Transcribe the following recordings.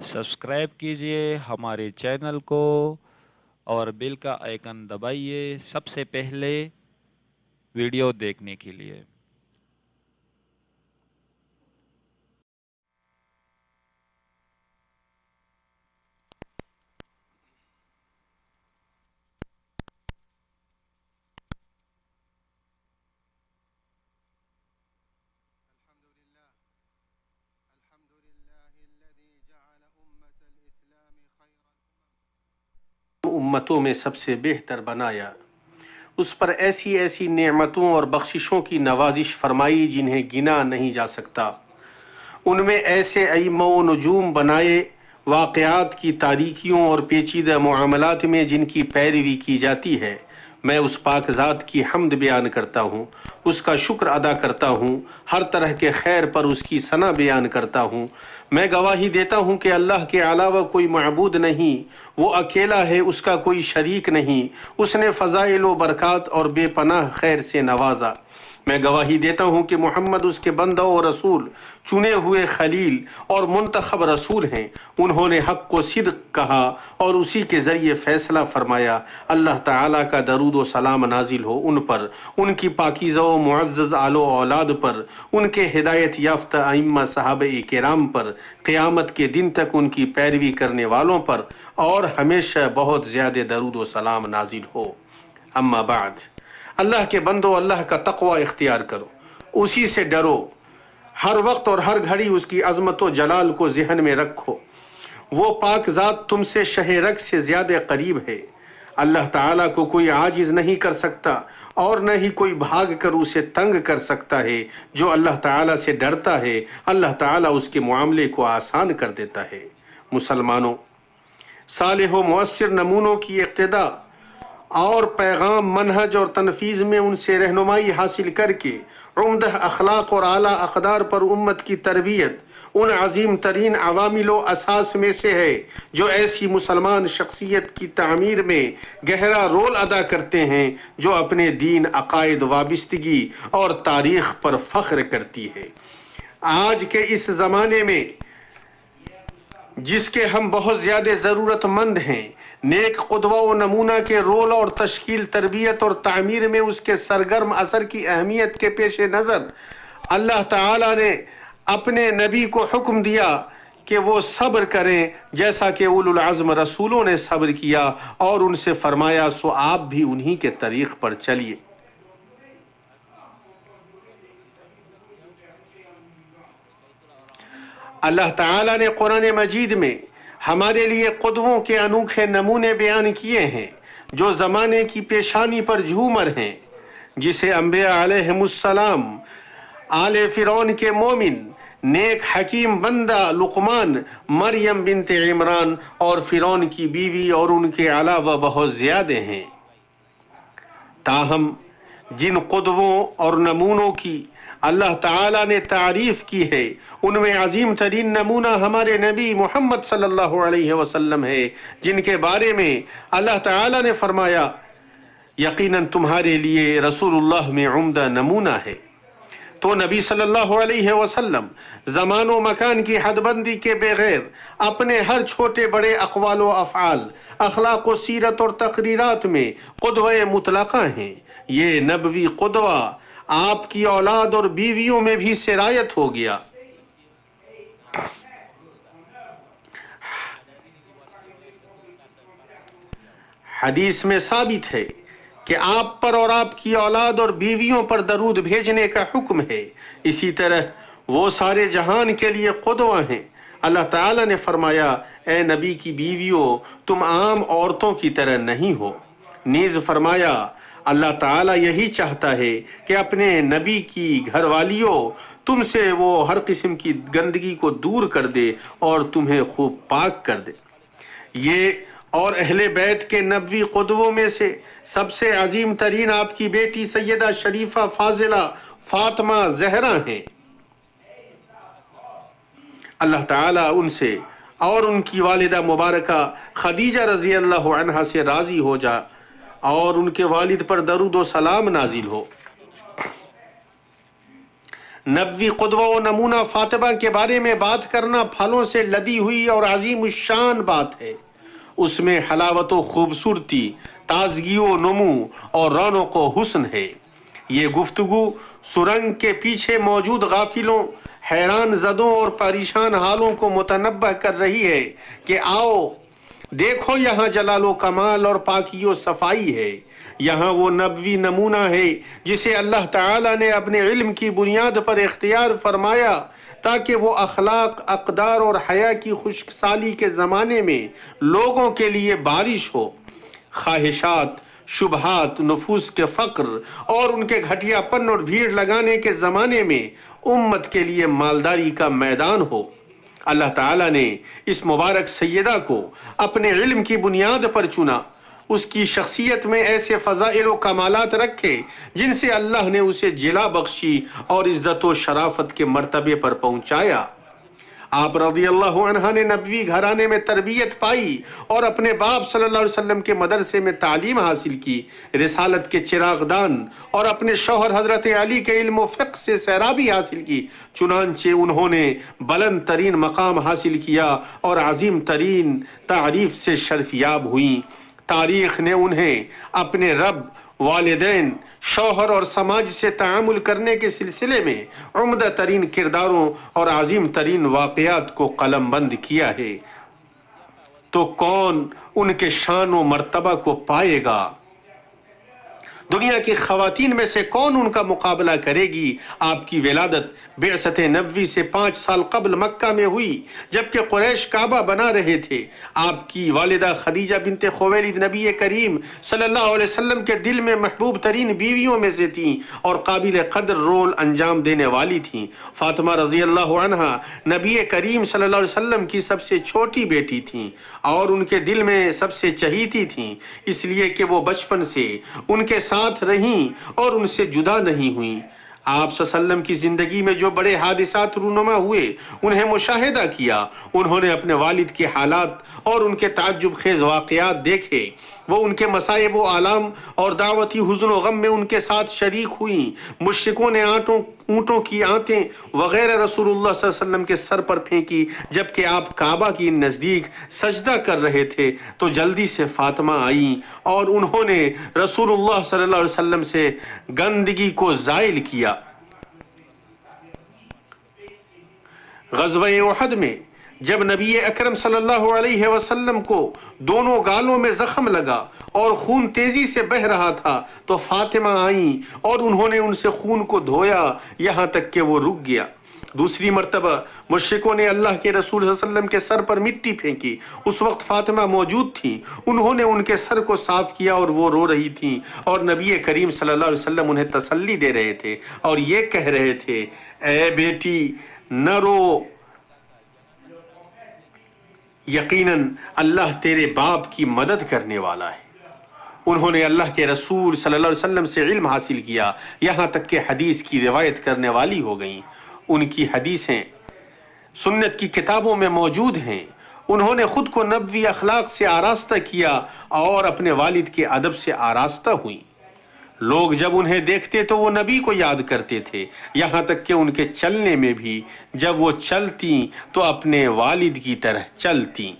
Subscribe कीजिए हमारे channel को और बेल का आइकन दबाइए सबसे पहले वीडियो देखने के लिए। उम्मतों में सबसे बेहतर बनाया, उस पर ऐसी ऐसी नेमतों और बख्शिशों की नवाजिश फरमाई जिन्हें गिना नहीं जा सकता। उनमें ऐसे अइम्मा व नजूम बनाए वाक़यात की तारीकियों और पेचीदा मामलात में जिनकी पैरवी की जाती है। मैं उस पाक ज़ात की हम्द बयान करता हूँ, उसका शुक्र अदा करता हूँ, हर तरह के खैर पर उसकी सना बयान करता हूँ। मैं गवाही देता हूँ कि अल्लाह के अलावा कोई मअबूद नहीं, वो अकेला है, उसका कोई शरीक नहीं। उसने फ़ज़ाइल व बरक़ात और बेपनाह खैर से नवाजा। मैं गवाही देता हूँ कि मोहम्मद उसके बंदा और रसूल, चुने हुए खलील और मुंतखब रसूल हैं। उन्होंने हक़ को सिद्क़ कहा और उसी के ज़रिए फ़ैसला फरमाया। अल्लाह ताला का दरूद व सलाम नाजिल हो उन पर, उनकी पाकीज़ा व मुअज़्ज़ज़ आलो औलाद पर, उनके हिदायत याफ्ता अइम्मा सहाबे किराम पर, क़यामत के दिन तक उनकी पैरवी करने वालों पर, और हमेशा बहुत ज़्यादा दरूद व सलाम नाजिल हो। अम्मा बाद, अल्लाह के बंदो, अल्लाह का तक़वा इख्तियार करो, उसी से डरो, हर वक्त और हर घड़ी उसकी अज़मत व जलाल को ज़हन में रखो। वो पाक ज़ात तुमसे शहरग से ज़्यादा करीब है। अल्लाह ताला को कोई आजिज़ नहीं कर सकता और न ही कोई भाग कर उसे तंग कर सकता है। जो अल्लाह ताला से डरता है, अल्लाह ताला उसके मामले को आसान कर देता है। मुसलमानों, सालिह व मुअस्सिर नमूनों की इक़्तिदा और पैगाम, मनहज और तनफीज़ में उनसे रहनुमाई हासिल करके उम्दह अखलाक और आला अक़दार पर उम्मत की तरबियत उन अजीम तरीन अवामिल व असास में से है जो ऐसी मुसलमान शख्सियत की तामीर में गहरा रोल अदा करते हैं जो अपने दीन, अकायद, वाबिस्तगी और तारीख़ पर फ़ख्र करती है। आज के इस ज़माने में जिसके हम बहुत ज़्यादा ज़रूरतमंद हैं, नेक क़ुदवा व नमूना के रोल और तश्कील, तरबियत और तामीर में उसके सरगर्म असर की अहमियत के पेश नज़र अल्लाह ताला ने अपने नबी को हुक्म दिया कि वो सब्र करें जैसा कि उलुल अज़्म रसूलों ने सब्र किया, और उनसे फरमाया सो आप भी उन्हीं के तरीक़ पर चलिए। अल्लाह ताला ने कुरान मजीद में हमारे लिए क़ुदवों के अनोखे नमूने बयान किए हैं जो ज़माने की पेशानी पर झूमर हैं, जिसे अंबिया अलैहिमुस्सलाम, आले फ़िरौन के मोमिन, नेक हकीम बंदा लुक़मान, मरियम बिनते इमरान और फ़िरौन की बीवी और उनके अलावा बहुत ज़्यादा हैं। ताहम जिन क़ुदवों और नमूनों की अल्लाह ताला ने तारीफ़ की है, उनमें अजीम तरीन नमूना हमारे नबी मोहम्मद सल्लल्लाहु अलैहि वसल्लम है, जिनके बारे में अल्लाह ताला ने फरमाया यकीनन तुम्हारे लिए रसूलुल्लाह में उम्दा नमूना है। तो नबी सल्लल्लाहु अलैहि वसल्लम ज़मान व मकान की हदबंदी के बगैर अपने हर छोटे बड़े अक़वाल व अफ़आल, अखलाक व सीरत और तक़रीरात में क़ुदवा मुतलक़ा हैं। ये नबवी क़ुदवा आपकी औलाद और बीवियों में भी सिरायत हो गया। हदीस में साबित है कि आप पर और आपकी औलाद और बीवियों पर दरूद भेजने का हुक्म है। इसी तरह वो सारे जहान के लिए क़ुदवा हैं। अल्लाह ताला ने फरमाया, ए नबी की बीवियों, तुम आम औरतों की तरह नहीं हो। नीज़ फरमाया, अल्लाह ताला यही चाहता है कि अपने नबी की घरवालियों, तुमसे वो हर किस्म की गंदगी को दूर कर दे और तुम्हें खूब पाक कर दे। ये और अहले बैत के नबवी क़ुदवों में से सबसे अजीम तरीन आपकी बेटी सैयदा शरीफा फाजिला फातिमा ज़हरा हैं। अल्लाह ताला उनसे और उनकी वालिदा मुबारका खदीजा रज़ी अल्लाह अन्हा से राज़ी हो जा और उनके वालिद पर दरूद व सलाम नाजिल हो। नबवी क़ुदवा व नमूना फातिमा के बारे में बात करना फलों से लदी हुई और अजीम शान बात है। उसमें हलावत व खूबसूरती, ताजगी व नमू और रौनक व हुस्न है। ये गुफ्तगू सुरंग के पीछे मौजूद गाफिलों, हैरान ज़दों और परेशान हालों को मुतनब्बह कर रही है कि आओ देखो, यहाँ जलालो कमाल और पाकियो सफाई है। यहाँ वो नबवी नमूना है जिसे अल्लाह ताला ने अपने इल्म की बुनियाद पर इख्तियार फरमाया ताकि वो अखलाक, अक़दार और हया की खुशसाली के ज़माने में लोगों के लिए बारिश हो। ख्वाहिशात, शुबहात, नफूस के फ़क्र और उनके घटियापन और भीड़ लगाने के ज़माने में उम्मत के लिए मालदारी का मैदान हो। अल्लाह ताला ने इस मुबारक सैयदा को अपने इल्म की बुनियाद पर चुना। उसकी शख्सियत में ऐसे फ़ज़ाइल व कमालात रखे जिनसे अल्लाह ने उसे जिला बख्शी और इज़्ज़त व शराफत के मर्तबे पर पहुँचाया। आप रज़ियल्लाहु अन्हा ने नबवी घराने में तरबियत पाई और अपने बाप सल्लल्लाहु अलैहि वसल्लम के मदरसे में तालीम हासिल की, रिसालत के चिरागदान और अपने शौहर हज़रत अली के इल्म व फ़िक़्ह से सैराबी हासिल की। चुनांचे उन्होंने बुलंद तरीन मकाम हासिल किया और अजीम तरीन तारीफ़ से शर्फ़याब हुई। तारीख़ ने उन्हें अपने रब, वालिदैन, शौहर और समाज से तामुल करने के सिलसिले में उम्दा तरीन किरदारों और अजीम तरीन वाक़यात को कलमबंद किया है। तो कौन उनके शान व मर्तबा को पाएगा? दुनिया की ख़वातीन में से कौन उनका मुकाबला करेगी? आपकी विलादत बेअसत नबवी से 5 साल कबल मक्का में हुई, जबकि कुरैश काबा बना रहे थे। आपकी वालिदा खदीजा बिनते खुवैलिद नबी करीम सल्लल्लाहु अलैहि वसल्लम के दिल में महबूब तरीन बीवियों में से थीं और काबिल कदर रोल अंजाम देने वाली थीं। फातिमा रज़ियल्लाहु अन्हा नबी करीम सल्लल्लाहु अलैहि वसल्लम की सबसे छोटी बेटी थीं और उनके दिल में सबसे चहीती थीं, इसलिए कि वो बचपन से उनके साथ रहीं और उनसे जुदा नहीं हुई। आप सल्लम की ज़िंदगी में जो बड़े हादिसात रूनुमा हुए उन्हें मुशाहिदा किया। उन्होंने अपने वालिद के हालात और उनके ताज्जुब खेज़ वाक़यात देखे। वो उनके मसाइब व आलाम और दावती हुज़्न व गम में उनके साथ शरीक हुई। मुश्रिकों ने ऊँटों की आंतें वग़ैरह रसूलुल्लाह सल्लल्लाहु अलैहि वसल्लम के सर पर फेंकी, जबकि आप काबा की नज़दीक सजदा कर रहे थे। तो जल्दी से फातिमा आई और उन्होंने रसूलुल्लाह सल्लल्लाहु अलैहि वसल्लम से गंदगी को ज़ाइल किया। ग़ज़वा-ए उहद में जब नबी अकरम सल्लल्लाहु अलैहि वसल्लम को दोनों गालों में जख्म लगा और खून तेजी से बह रहा था, तो फातिमा आई और उन्होंने उनसे खून को धोया यहाँ तक कि वो रुक गया। दूसरी मर्तबा मुश्रिकों ने अल्लाह के रसूल सल्लल्लाहु अलैहि वसल्लम के सर पर मिट्टी फेंकी। उस वक्त फातिमा मौजूद थी। उन्होंने उनके सर को साफ किया और वो रो रही थी और नबी करीम सल्लल्लाहु अलैहि वसल्लम उन्हें तसल्ली दे रहे थे और ये कह रहे थे, ए बेटी न रो, यकीनन अल्लाह तेरे बाप की मदद करने वाला है। उन्होंने अल्लाह के रसूल सल्लल्लाहु अलैहि वसल्लम से इल्म हासिल किया, यहाँ तक कि हदीस की रिवायत करने वाली हो गईं। उनकी हदीसें सुन्नत की किताबों में मौजूद हैं। उन्होंने खुद को नबवी अखलाक से आरास्ता किया और अपने वालिद के अदब से आरास्ता हुई। लोग जब उन्हें देखते तो वो नबी को याद करते थे, यहाँ तक कि उनके चलने में भी जब वो चलती तो अपने वालिद की तरह चलती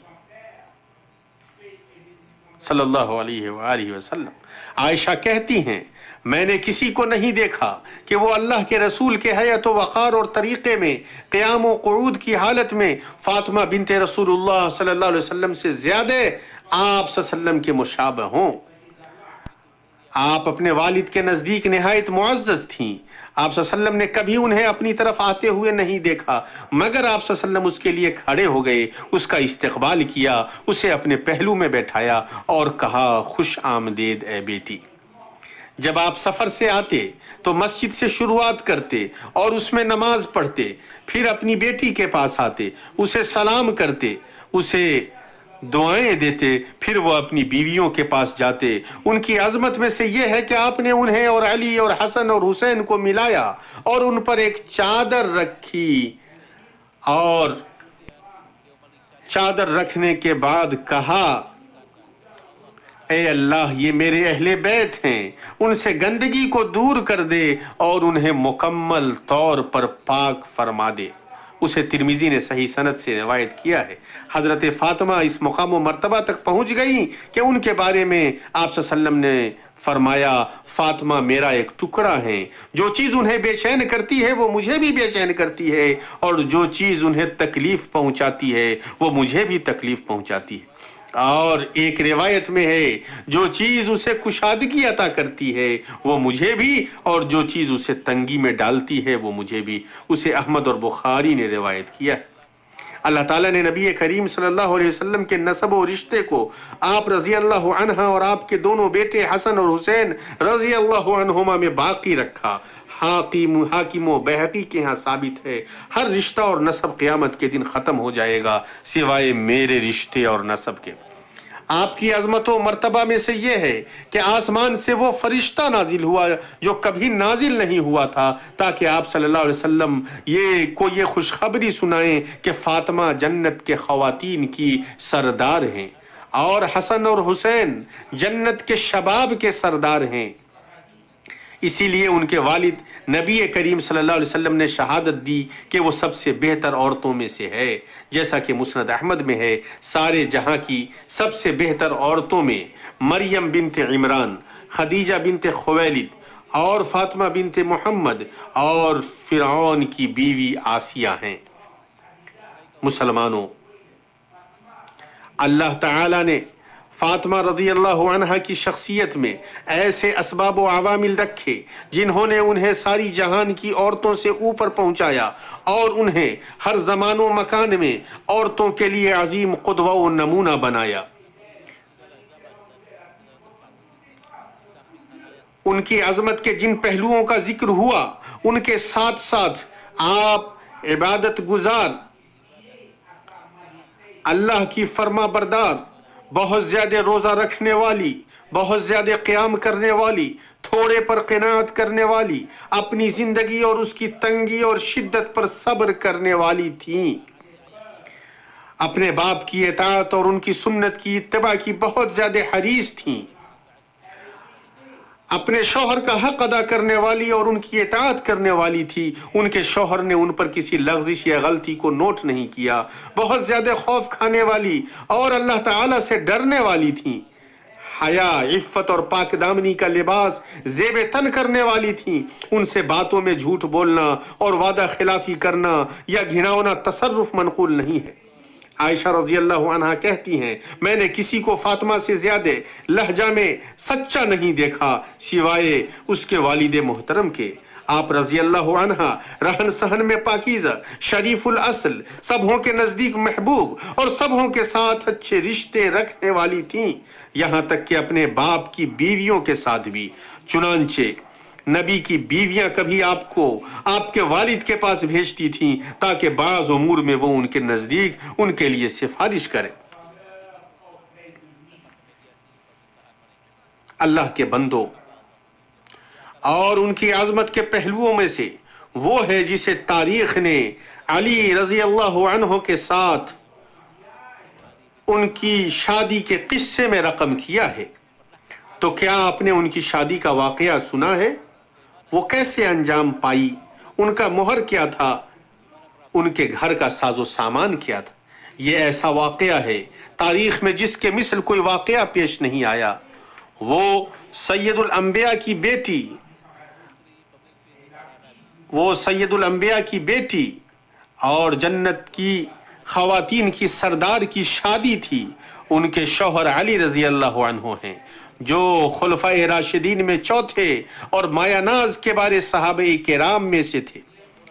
सल्लल्लाहु अलैहि वसल्लम। आयशा कहती हैं, मैंने किसी को नहीं देखा कि वो अल्लाह के रसूल के हयात व वक़ार और तरीक़े में क़याम व क़ुऊद की हालत में फातिमा बिनते रसूलुल्लाह सल्लल्लाहु अलैहि वसल्लम से ज़्यादा आप सल्लम के मुशाबह हों। आप अपने वालिद के नज़दीक निहायत मुअज़्ज़ज़ थीं। आप सल्लम ने कभी उन्हें अपनी तरफ आते हुए नहीं देखा, मगर आप सल्लम उसके लिए खड़े हो गए, उसका इस्तक़बाल किया, उसे अपने पहलू में बैठाया और कहा, खुश आमदीद ए बेटी। जब आप सफ़र से आते तो मस्जिद से शुरुआत करते और उसमें नमाज पढ़ते, फिर अपनी बेटी के पास आते, उसे सलाम करते, उसे दुआएं देते, फिर वो अपनी बीवियों के पास जाते। उनकी अजमत में से ये है कि आपने उन्हें और अली और हसन और हुसैन को मिलाया और उन पर एक चादर रखी और चादर रखने के बाद कहा, اے اللہ یہ میرے اہل بیت ہیں، ان سے گندگی کو دور کر دے اور انہیں مکمل طور پر پاک فرما دے۔ اسے ترمذی نے صحیح سند سے روایت کیا ہے۔ حضرت فاطمہ اس مقام و مرتبہ تک پہنچ گئی کہ ان کے بارے میں آپ صلی اللہ علیہ وسلم نے فرمایا فاطمہ میرا ایک ٹکڑا ہے، جو چیز انہیں بے چین کرتی ہے وہ مجھے بھی بے چین کرتی ہے، اور جو چیز انہیں تکلیف پہنچاتی ہے وہ مجھے بھی تکلیف پہنچاتی ہے۔ اور ایک روایت میں ہے جو چیز اسے کشادگی عطا کرتی ہے وہ مجھے بھی، اور جو چیز اسے تنگی میں ڈالتی ہے وہ مجھے بھی۔ اسے احمد اور بخاری نے روایت کیا ہے۔ اللہ تعالیٰ نے نبی کریم صلی اللہ علیہ وسلم کے نسب و رشتے کو آپ رضی اللہ عنہ اور آپ کے دونوں بیٹے حسن اور حسین رضی اللہ عنہما میں باقی رکھا۔ حاکم و بہقی کے ہاں ثابت ہے ہر رشتہ اور نسب قیامت کے دن ختم ہو جائے گا سوائے میرے رشتے اور نسب کے۔ آپ کی عظمت و مرتبہ میں سے یہ ہے کہ آسمان سے وہ فرشتہ نازل ہوا جو کبھی نازل نہیں ہوا تھا، تاکہ آپ صلی اللہ علیہ وسلم یہ خوشخبری سنائیں کہ فاطمہ جنت کے خواتین کی سردار ہیں، اور حسن اور حسین جنت کے شباب کے سردار ہیں۔ اسی لیے ان کے والد نبی کریم صلی اللہ علیہ وسلم نے شہادت دی کہ وہ سب سے بہتر عورتوں میں سے ہے، جیسا کہ مسند احمد میں ہے سارے جہاں کی سب سے بہتر عورتوں میں مریم بنت عمران، خدیجہ بنت خویلد اور فاطمہ بنت محمد اور فرعون کی بیوی آسیہ ہیں۔ مسلمانوں، اللہ تعالی نے فاطمہ رضی اللہ عنہ کی شخصیت میں ایسے اسباب و عوامل رکھے جنہوں نے انہیں ساری جہان کی عورتوں سے اوپر پہنچایا، اور انہیں ہر زمان و مکان میں عورتوں کے لیے عظیم قدوہ و نمونہ بنایا۔ ان کی عظمت کے جن پہلوؤں کا ذکر ہوا ان کے ساتھ ساتھ آپ عبادت گزار، اللہ کی فرما بردار، بہت زیادہ روزہ رکھنے والی، بہت زیادہ قیام کرنے والی، تھوڑے پر قناعت کرنے والی، اپنی زندگی اور اس کی تنگی اور شدت پر صبر کرنے والی تھیں، اپنے باپ کی اطاعت اور ان کی سنت کی اتباع کی بہت زیادہ حریص تھیں، اپنے شوہر کا حق ادا کرنے والی اور ان کی اطاعت کرنے والی تھی۔ ان کے شوہر نے ان پر کسی لغزش یا غلطی کو نوٹ نہیں کیا، بہت زیادہ خوف کھانے والی اور اللہ تعالیٰ سے ڈرنے والی تھیں، حیا، عفت اور پاک دامنی کا لباس زیب تن کرنے والی تھیں۔ ان سے باتوں میں جھوٹ بولنا اور وعدہ خلافی کرنا یا گھناؤنا تصرف منقول نہیں ہے۔ عائشہ رضی اللہ عنہ کہتی ہیں میں نے کسی کو فاطمہ سے زیادہ لہجہ میں سچا نہیں دیکھا سوائے اس کے والد محترم کے۔ آپ رضی اللہ عنہ رہن سہن میں پاکیزہ، شریف الاصل، سبھوں کے نزدیک محبوب اور سبھوں کے ساتھ اچھے رشتے رکھنے والی تھیں، یہاں تک کہ اپنے باپ کی بیویوں کے ساتھ بھی۔ چنانچہ نبی کی بیویاں کبھی آپ کو آپ کے والد کے پاس بھیجتی تھیں تاکہ بعض امور میں وہ ان کے نزدیک ان کے لیے سفارش کرے۔ اللہ کے بندوں، اور ان کی عظمت کے پہلوؤں میں سے وہ ہے جسے تاریخ نے علی رضی اللہ عنہ کے ساتھ ان کی شادی کے قصے میں رقم کیا ہے۔ تو کیا آپ نے ان کی شادی کا واقعہ سنا ہے؟ وہ کیسے انجام پائی؟ ان کا مہر کیا تھا؟ ان کے گھر کا ساز و سامان کیا تھا؟ یہ ایسا واقعہ ہے تاریخ میں جس کے مثل کوئی واقعہ پیش نہیں آیا۔ وہ سید الانبیاء کی بیٹی اور جنت کی خواتین کی سردار کی شادی تھی۔ ان کے شوہر علی رضی اللہ عنہ ہیں جو خلفائے راشدین میں چوتھے اور مایہ ناز کے بارے صحابہ کرام میں سے تھے۔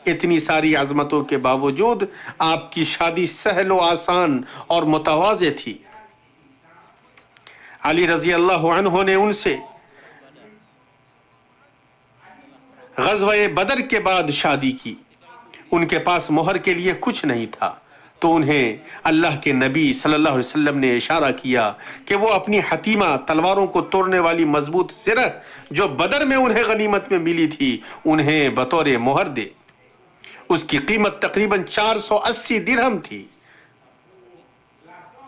اتنی ساری عظمتوں کے باوجود آپ کی شادی سہل و آسان اور متواضع تھی۔ علی رضی اللہ عنہ نے ان سے غزوہ بدر کے بعد شادی کی۔ ان کے پاس مہر کے لیے کچھ نہیں تھا، تو انہیں اللہ کے نبی صلی اللہ علیہ وسلم نے اشارہ کیا کہ وہ اپنی حتیمہ تلواروں کو توڑنے والی مضبوط زرہ جو بدر میں انہیں غنیمت میں ملی تھی انہیں بطور مہر دے۔ اس کی قیمت تقریباً 480 درہم تھی۔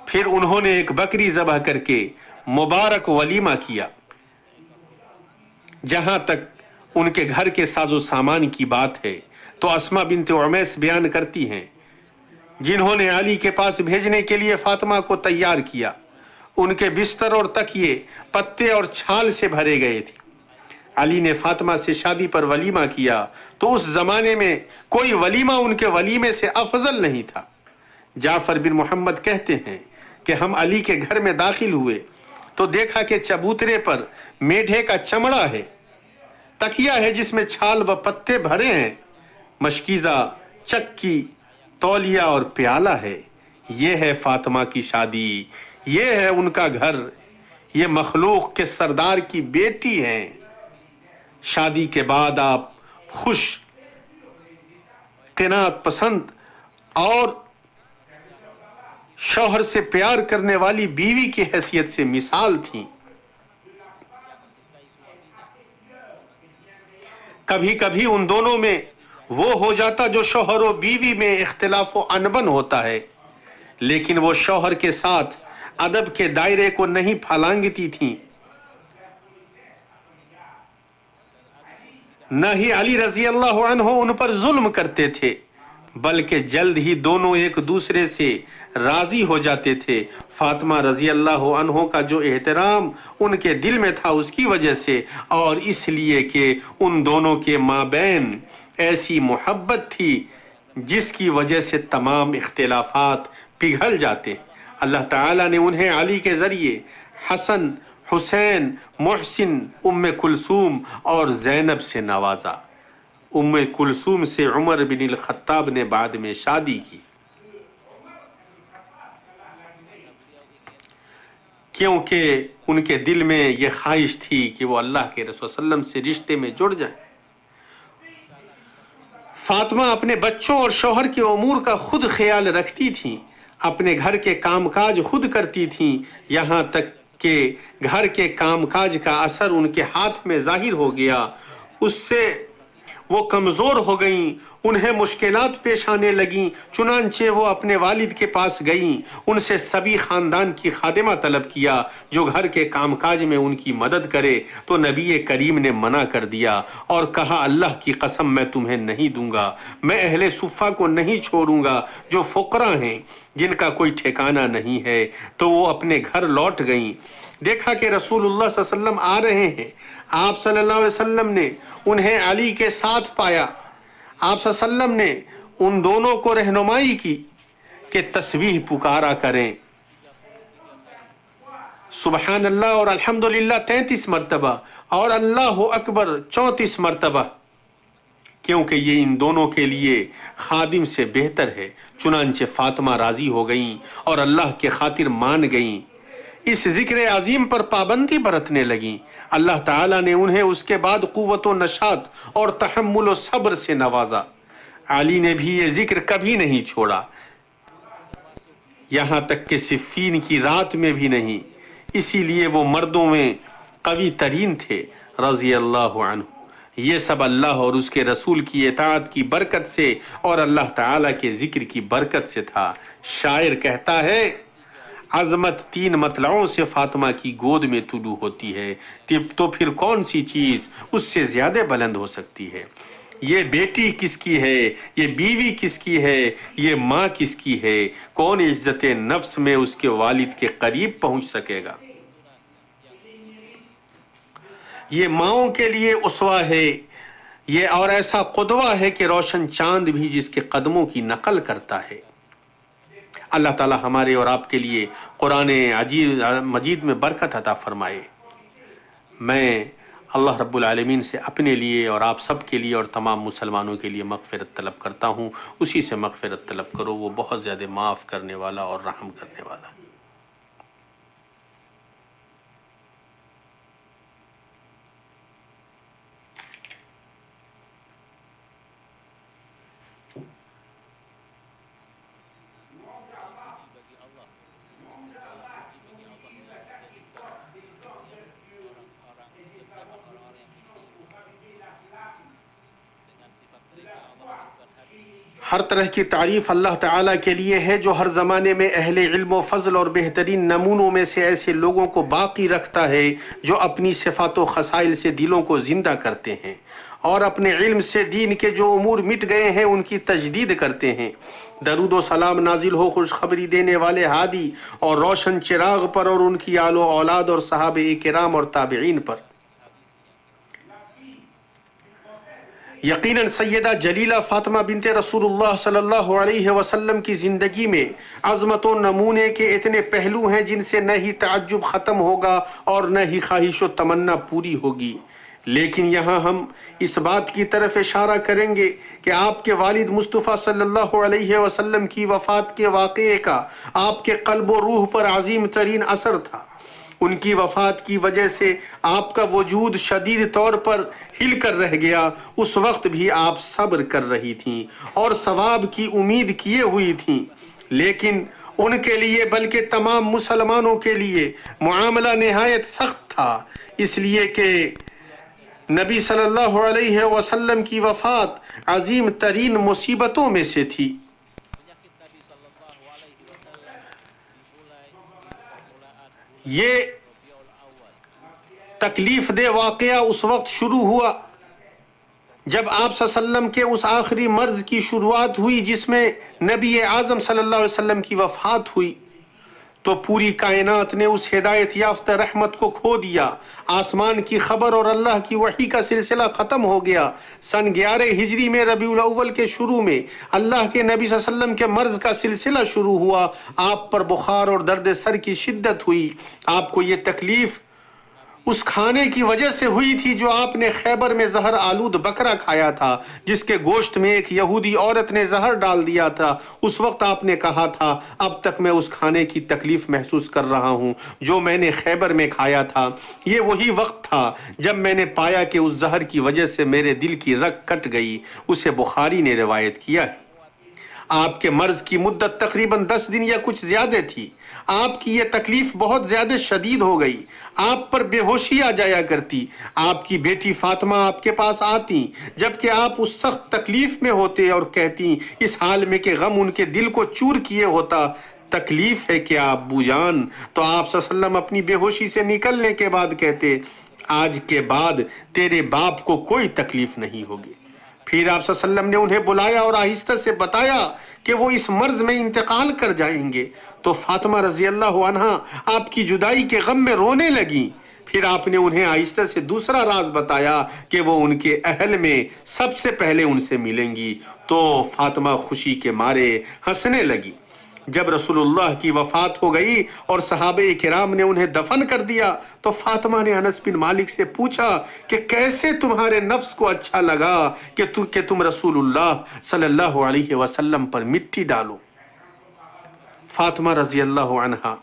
پھر انہوں نے ایک بکری ذبح کر کے मुबारक वलीमा किया। जहां तक उनके घर के साजो सामान की बात है तो अस्मा बिन्त उमैस बयान करती हैं, जिन्होंने अली के पास भेजने के लिए फातिमा को तैयार किया, उनके बिस्तर और तकिए पत्ते और छाल से भरे गए थे। अली ने फातिमा से शादी पर वलीमा किया तो उस जमाने में कोई वलीमा उनके वलीमे से अफजल नहीं था। जाफर बिन मोहम्मद कहते हैं कि हम अली के घर में दाखिल हुए तो देखा कि चबूतरे पर मेढे का चमड़ा है, तकिया है जिसमें छाल व पत्ते भरे हैं, मशकीज़ा, चक्की, तौलिया और प्याला है। ये है फातिमा की शादी, ये है उनका घर, ये मखलूक के सरदार की बेटी हैं। शादी के बाद आप खुश, क़नाअत पसंद और शौहर से प्यार करने वाली बीवी की हैसियत से मिसाल थी। कभी कभी उन दोनों में वो हो जाता जो शौहर और बीवी में इख्तिलाफ व अनबन होता है, लेकिन वो शौहर के साथ अदब के दायरे को नहीं फलांगती थी। न ही अली रजी अल्लाह अन्हु उन पर जुल्म करते थे, बल्कि जल्द ही दोनों एक दूसरे से राजी हो जाते थे। फातिमा रजी अल्लाह अन्हो का जो एहतराम उनके दिल में था उसकी वजह से, और इसलिए कि उन दोनों के माबैन ऐसी मोहब्बत थी जिसकी वजह से तमाम इख्तिलाफात पिघल जाते। अल्लाह ताला ने उन्हें अली के ज़रिए हसन, हुसैन, मोहसिन, उम्मे कुलसूम और ज़ैनब से नवाजा। उम्मे कुलसूम से उमर बिन अल खत्ताब ने बाद में शादी की, क्योंकि उनके दिल में यह ख्वाहिश थी कि वो अल्लाह के रसूल सल्लम से रिश्ते में जुड़ जाए। फातिमा अपने बच्चों और शौहर के उमूर का खुद ख्याल रखती थीं, अपने घर के कामकाज खुद करती थीं, यहाँ तक कि घर के कामकाज का असर उनके हाथ में जाहिर हो गया। उससे वो कमज़ोर हो गईं, उन्हें मुश्किलात पेश आने लगीं। चुनांचे वो अपने वालिद के पास गईं, उनसे सभी ख़ानदान की खादिमा तलब किया जो घर के कामकाज में उनकी मदद करे, तो नबी करीम ने मना कर दिया और कहा, अल्लाह की कसम मैं तुम्हें नहीं दूंगा, मैं अहले सुफ़ा को नहीं छोड़ूंगा जो फ़ुक़रा हैं, जिनका कोई ठिकाना नहीं है। तो वो अपने घर लौट गईं। देखा कि रसूलुल्लाह सल्लल्लाहु अलैहि वसल्लम आ रहे हैं। आप सल्लल्लाहु अलैहि वसल्लम ने उन्हें अली के साथ पाया। आप सल्लल्लाहु अलैहि वसल्लम ने उन दोनों को रहनुमाई की कि तस्बीह पुकारा करें, सुबहान अल्लाह और अल्हम्दुलिल्लाह 33 मरतबा और अल्लाहु अकबर 34 मरतबा, क्योंकि ये इन दोनों के लिए खादिम से बेहतर है। चुनांचे फातिमा राजी हो गईं और अल्लाह के खातिर मान गईं। इस जिक्र अजीम पर पाबंदी बरतने लगीं। अल्लाह ताला ने उन्हें उसके बाद कुव्वत व नशात और तहम्मुल व सब्र से नवाजा। अली ने भी ये जिक्र कभी नहीं छोड़ा, यहाँ तक कि सिफ़ीन की रात में भी नहीं। इसीलिए वो मर्दों में कवी तरीन थे रज़ी अल्लाह अन्हु। ये सब अल्लाह और उसके रसूल की इताअत की बरकत से और अल्लाह ताला के जिक्र की बरकत से था। शायर कहता है, अज़मत 3 मतलाओं से फातिमा की गोद में तुलू होती है, तो फिर कौन सी चीज़ उससे ज़्यादा बुलंद हो सकती है। ये बेटी किसकी है, ये बीवी किसकी है, ये माँ किसकी है, कौन इज्जत नफ्स में उसके वालिद के करीब पहुँच सकेगा। ये माओं के लिए उसवा है, ये और ऐसा कुदवा है कि रोशन चांद भी जिसके कदमों की नकल करता है। अल्लाह ताला हमारे और आपके लिए कुरान अजीज मजीद में बरकत अता फरमाए। मैं अल्लाह रब्बुल आलमीन से अपने लिए और आप सब के लिए और तमाम मुसलमानों के लिए मग़फ़िरत तलब करता हूँ। उसी से मग़फ़िरत तलब करो, वो बहुत ज़्यादा माफ़ करने वाला और रहम करने वाला। ہر طرح کی تعریف اللہ تعالیٰ کے لیے ہے جو ہر زمانے میں اہل علم و فضل اور بہترین نمونوں میں سے ایسے لوگوں کو باقی رکھتا ہے جو اپنی صفات و خصائل سے دلوں کو زندہ کرتے ہیں اور اپنے علم سے دین کے جو امور مٹ گئے ہیں ان کی تجدید کرتے ہیں۔ درود و سلام نازل ہو خوشخبری دینے والے ہادی اور روشن چراغ پر اور ان کی آل و اولاد اور صحابہ کرام اور تابعین پر۔ یقیناً سیدہ جلیلہ فاطمہ بنت رسول اللہ صلی اللہ علیہ وسلم کی زندگی میں عظمت و نمونے کے اتنے پہلو ہیں جن سے نہ ہی تعجب ختم ہوگا اور نہ ہی خواہش و تمنا پوری ہوگی، لیکن یہاں ہم اس بات کی طرف اشارہ کریں گے کہ آپ کے والد مصطفیٰ صلی اللہ علیہ وسلم کی وفات کے واقعے کا آپ کے قلب و روح پر عظیم ترین اثر تھا۔ ان کی وفات کی وجہ سے آپ کا وجود شدید طور پر ہل کر رہ گیا۔ اس وقت بھی آپ صبر کر رہی تھیں اور ثواب کی امید کیے ہوئی تھیں، لیکن ان کے لیے بلکہ تمام مسلمانوں کے لیے معاملہ نہایت سخت تھا، اس لیے کہ نبی صلی اللہ علیہ وسلم کی وفات عظیم ترین مصیبتوں میں سے تھی۔ یہ تکلیف دہ واقعہ اس وقت شروع ہوا جب آپ صلی اللہ علیہ وسلم کے اس آخری مرض کی شروعات ہوئی جس میں نبی اعظم صلی اللہ علیہ وسلم کی وفات ہوئی، تو پوری کائنات نے اس ہدایت یافتہ رحمت کو کھو دیا۔ آسمان کی خبر اور اللہ کی وحی کا سلسلہ ختم ہو گیا۔ سن 11 ہجری میں ربیع الاول کے شروع میں اللہ کے نبی صلی اللہ علیہ وسلم کے مرض کا سلسلہ شروع ہوا۔ آپ پر بخار اور درد سر کی شدت ہوئی۔ آپ کو یہ تکلیف اس کھانے کی وجہ سے ہوئی تھی جو آپ نے خیبر میں زہر آلود بکرا کھایا تھا، جس کے گوشت میں ایک یہودی عورت نے زہر ڈال دیا تھا۔ اس وقت آپ نے کہا تھا، اب تک میں اس کھانے کی تکلیف محسوس کر رہا ہوں جو میں نے خیبر میں کھایا تھا۔ یہ وہی وقت تھا جب میں نے پایا کہ اس زہر کی وجہ سے میرے دل کی رگ کٹ گئی۔ اسے بخاری نے روایت کیا ہے۔ آپ کے مرض کی مدت تقریباً 10 دن یا کچھ زیادہ تھی۔ آپ کی یہ تکلیف بہت زیادہ شدید ہو گئی۔ آپ پر بے ہوشی آ جایا کرتی۔ آپ کی بیٹی فاطمہ آپ کے پاس آتی جبکہ آپ اس سخت تکلیف میں ہوتے اور کہتی اس حال میں کہ غم ان کے دل کو چور کیے ہوتا، تکلیف ہے کیا ابو جان؟ تو آپ صلی اللہ علیہ وسلم اپنی بے ہوشی سے نکلنے کے بعد کہتے، آج کے بعد تیرے باپ کو کوئی تکلیف نہیں ہوگی۔ پھر آپ صلی اللہ علیہ وسلم نے انہیں بلایا اور آہستہ سے بتایا کہ وہ اس مرض میں انتقال کر جائیں گے، تو فاطمہ رضی اللہ عنہا آپ کی جدائی کے غم میں رونے لگیں۔ پھر آپ نے انہیں آہستہ سے دوسرا راز بتایا کہ وہ ان کے اہل میں سب سے پہلے ان سے ملیں گی، تو فاطمہ خوشی کے مارے ہنسنے لگی۔ جب رسول اللہ کی وفات ہو گئی اور صحابہ کرام نے انہیں دفن کر دیا تو فاطمہ نے انس بن مالک سے پوچھا کہ کیسے تمہارے نفس کو اچھا لگا کہ تم رسول اللہ صلی اللہ علیہ وسلم پر مٹی ڈالو۔ فاطمہ رضی اللہ عنہا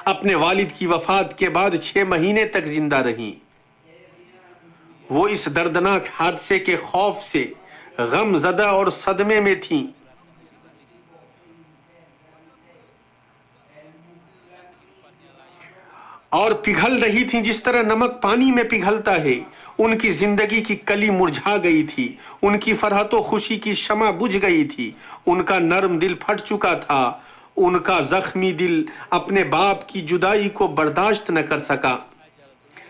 اپنے والد کی وفات کے بعد 6 مہینے تک زندہ رہیں۔ وہ اس دردناک حادثے کے خوف سے غم زدہ اور صدمے میں تھیں۔ اور پگھل رہی تھیں جس طرح نمک پانی میں پگھلتا ہے۔ ان کی زندگی کی کلی مرجھا گئی تھی، ان کی فرحت و خوشی کی شمع بجھ گئی تھی، ان کا نرم دل پھٹ چکا تھا، ان کا زخمی دل اپنے باپ کی جدائی کو برداشت نہ کر سکا۔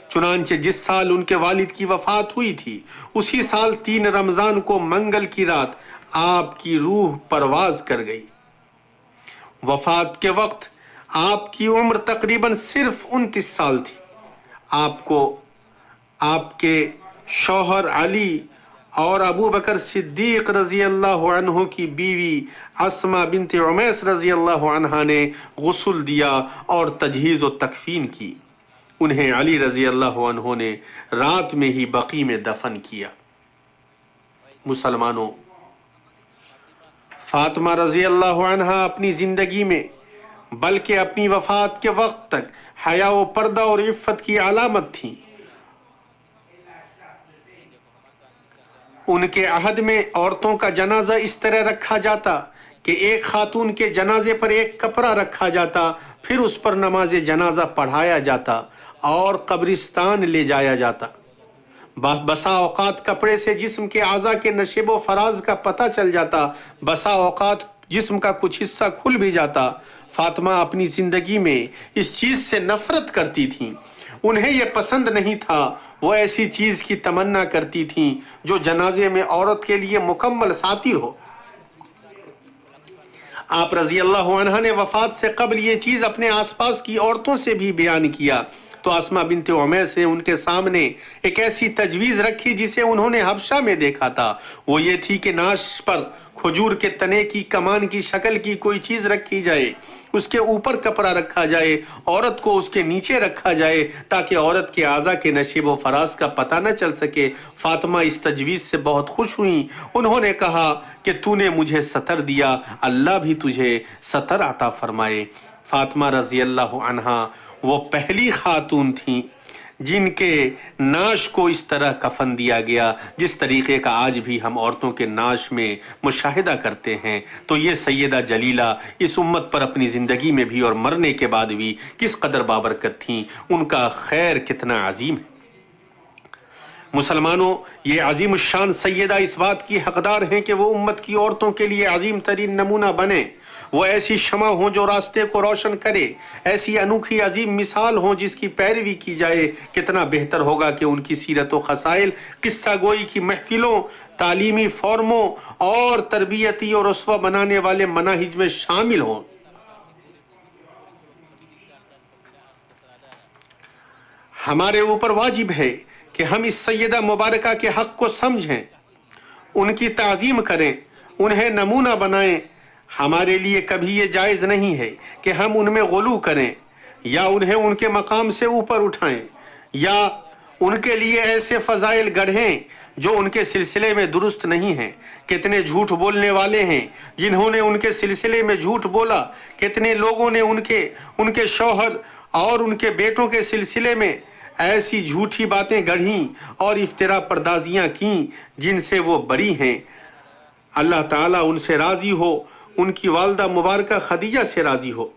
چنانچہ جس سال ان کے والد کی وفات ہوئی تھی اسی سال 3 رمضان کو منگل کی رات آپ کی روح پرواز کر گئی۔ وفات کے وقت آپ کی عمر تقریباً صرف 29 سال تھی۔ آپ کو آپ کے شوہر علی اور ابو بکر صدیق رضی اللہ عنہ کی بیوی اسماء بنت عمیس رضی اللہ عنہ نے غسل دیا اور تجہیز و تکفین کی۔ انہیں علی رضی اللہ عنہ نے رات میں ہی بقیع میں دفن کیا۔ مسلمانوں، فاطمہ رضی اللہ عنہ اپنی زندگی میں بلکہ اپنی وفات کے وقت تک حیا و پردہ اور عفت کی علامت تھیں۔ ان کے عہد میں عورتوں کا جنازہ اس طرح رکھا جاتا کہ ایک خاتون کے جنازے پر ایک کپڑا رکھا جاتا، پھر اس پر نماز جنازہ پڑھایا جاتا اور قبرستان لے جایا جاتا۔ बसा औकात कपड़े से जिस्म के आज़ा के नशेब व फराज का पता चल जाता, बसा औकात जिस्म का कुछ हिस्सा खुल भी जाता। फातिमा अपनी जिंदगी में इस चीज से नफरत करती थीं। उन्हें यह पसंद नहीं था। वो ऐसी चीज की तमन्ना करती थीं जो जनाजे में औरत के लिए मुकम्मल सातिर हो। आप रजी अल्लाह अन्हा ने वफात से कबल ये चीज अपने आसपास की औरतों से भी बयान किया तो अस्मा बिनते उमैस ने उनके सामने एक ऐसी तजवीज रखी जिसे उन्होंने हबशा में देखा था। वो ये थी कि नाश पर खजूर के तने की कमान की शक्ल की कोई चीज रखी जाए, उसके ऊपर कपड़ा रखा जाए, औरत को उसके नीचे रखा जाए ताकि औरत के आज़ा के नशीब व फराज का पता न चल सके। फातिमा इस तजवीज़ से बहुत खुश हुई। उन्होंने कहा कि तूने मुझे सतर दिया, अल्लाह भी तुझे सतर अता फरमाए। फातिमा रजी अल्लाह अन्हा वो पहली खातून थी जिनके नाश को इस तरह कफन दिया गया जिस तरीके का आज भी हम औरतों के नाश में मुशाहिदा करते हैं। तो ये सैयदा जलीला इस उम्मत पर अपनी ज़िंदगी में भी और मरने के बाद भी किस कदर बाबरकत थीं, उनका खैर कितना अजीम है। मुसलमानों, ये अजीम शान सैयदा इस बात की हकदार हैं कि वो उम्मत की औरतों के लिए अजीम तरीन नमूना बने। वो ऐसी शमा हों जो रास्ते को रोशन करे, ऐसी अनोखी अजीम मिसाल हों जिसकी पैरवी की जाए। कितना बेहतर होगा कि उनकी सीरत व खसाइल किस्सा गोई की महफिलों, तालीमी फॉर्मों और तरबियती और उसवा बनाने वाले मनाहिज में शामिल हों। हमारे ऊपर वाजिब है कि हम इस सैयदा मुबारका के हक को समझें, उनकी ताज़ीम करें, उन्हें नमूना बनाएं। हमारे लिए कभी ये जायज़ नहीं है कि हम उनमें गुलू करें या उन्हें उनके मकाम से ऊपर उठाएं या उनके लिए ऐसे फ़ज़ाइल गढ़ें जो उनके सिलसिले में दुरुस्त नहीं हैं। कितने झूठ बोलने वाले हैं जिन्होंने उनके सिलसिले में झूठ बोला। कितने लोगों ने उनके शौहर और उनके बेटों के सिलसिले में ऐसी झूठी बातें गढ़ीं और इफ्तिरा पर्दाजियां की जिनसे वो बरी हैं। अल्लाह ताला उनसे राज़ी हो, उनकी वालदा मुबारका खदीजा से राज़ी हो।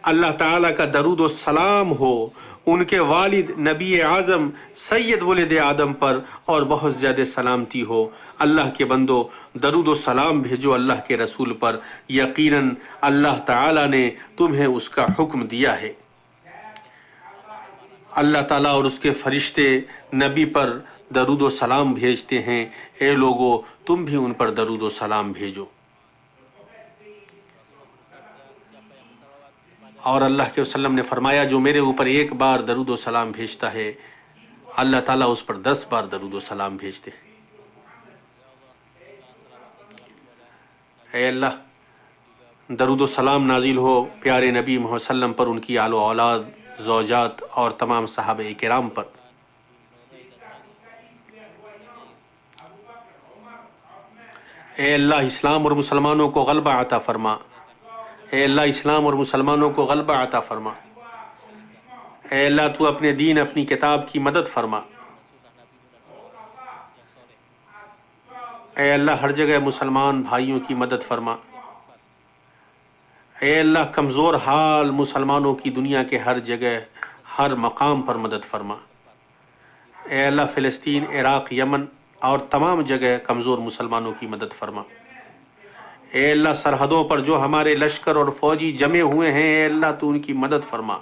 अल्लाह ताला का दरूद व सलाम हो उनके वालिद नबी आज़म सैयद वलिद आदम पर और बहुत ज़्यादा सलामती हो। अल्लाह के बंदो, दरूद व सलाम भेजो अल्लाह के रसूल पर। यकीनन अल्लाह ताला ने तुम्हें उसका हुक्म दिया है। अल्लाह ताला और उसके फरिश्ते नबी पर दरूद व सलाम भेजते हैं। ए लोगो, तुम भी उन पर दरूद व सलाम भेजो। और अल्लाह के वसल्लम ने फरमाया, जो मेरे ऊपर एक बार दरूद व सलाम भेजता है, अल्लाह ताला उस पर 10 बार दरूद व सलाम भेजते हैं। ऐ अल्लाह, दरूद व सलाम नाजिल हो प्यारे नबी मोहम्मद सल्लम पर, उनकी आलो औलाद, ज़ौजात और तमाम सहाबे किराम पर। ऐ अल्लाह, इस्लाम और मुसलमानों को गलबा अता फरमा। ऐ अल्लाह, इस्लाम और मुसलमानों को गलबा अता फरमा। ऐ अल्लाह, तू अपने दीन, अपनी किताब की मदद फरमा। ऐ अल्लाह, हर जगह मुसलमान भाइयों की मदद फरमा। ऐ अल्लाह, कमज़ोर हाल मुसलमानों की दुनिया के हर जगह, हर मकाम पर मदद फरमा। ऐ अल्लाह, फ़िलिस्तीन, इराक़, यमन और तमाम जगह कमज़ोर मुसलमानों की मदद फरमा। ऐ अल्लाह, सरहदों पर जो हमारे लश्कर और फ़ौजी जमे हुए हैं, ऐ अल्लाह, तू उनकी मदद फरमा।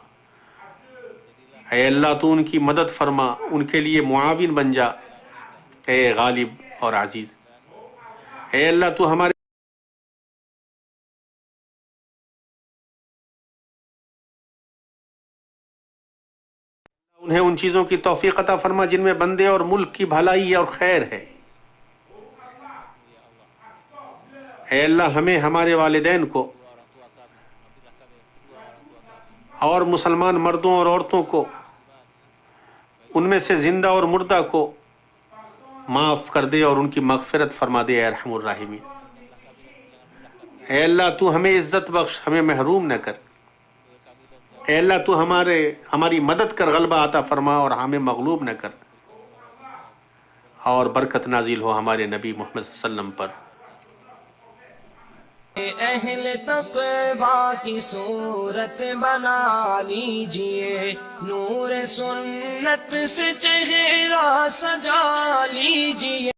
ऐ अल्लाह, तू उनकी मदद फरमा, उनके लिए मुआविन बन जा। ऐ गालिब और अजीज़, ऐ अल्लाह, तू हमारे उन्हें उन चीज़ों की तौफ़ीक़ अता फरमा जिनमें बंदे और मुल्क की भलाई और खैर है। ऐ अल्लाह, हमें, हमारे वालिदैन को और मुसलमान मर्दों और औरतों को, उनमें से ज़िंदा और मुर्दा को माफ़ कर दे और उनकी मग़फ़िरत फरमा दे। अर्हमुर राहिमीन, ऐ अल्लाह, तू हमें इज़्ज़त बख्श, हमें महरूम न कर। ऐ अल्लाह, तू हमारी मदद कर, गलबा अता फरमा और हमें मग़लूब न कर। और बरकत नाजिल हो हमारे नबी मोहम्मद सल्लल्लाहु अलैहि वसल्लम पर। اہل تقویٰ کی صورت بنا لیجئے، نور سنت سے چہرہ سجا لیجئے۔